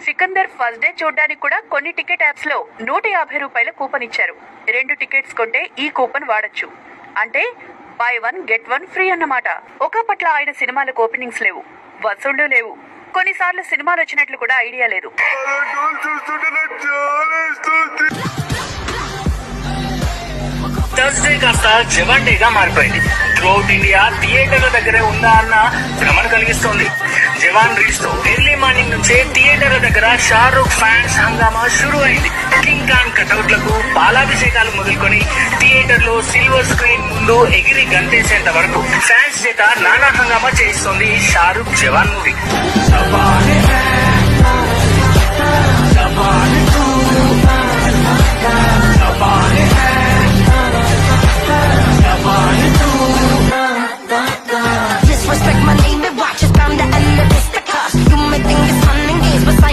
Sikandar first day చూడడానికి కూడా కొన్ని టికెట్ యాప్స్ లో 150 రూపాయల కూపన్ ఇచ్చారు. 2 టికెట్స్ కొంటే ఈ కూపన్ వాడొచ్చు. అంటే బై 1 గెట్ 1 ఫ్రీ అన్నమాట. ఒకప్పట్ల ఆయన సినిమాలకు ఓపెనింగ్స్ లేవు, వసూళ్లు లేవు, కొన్నిసార్లు సినిమాలు వచ్చినట్లు కూడా ఐడియా లేదు. థర్స్డే కాస్త జవాన్ డేగా మారిపోయింది. త్రూఅవుట్ ఇండియా థియేటర్ల దగ్గరే ఉందా అన్న భ్రమను కలిగిస్తోంది. జవాన్ రిలీజ్ తో ఎర్లీ మార్నింగ్ నుంచే థియేటర్ల దగ్గర షారూక్ ఫ్యాన్స్ హంగామా షురూ అయింది. కింగ్ ఖాన్ కటౌట్లకు పాలాభిషేకాలు మొదలుకొని థియేటర్ లో సిల్వర్ స్క్రీన్ ముందు ఎగిరి గంతేసేంత వరకు ఫ్యాన్స్ చేత నానా హంగామా చేయిస్తోంది షారూక్ జవాన్ మూవీ.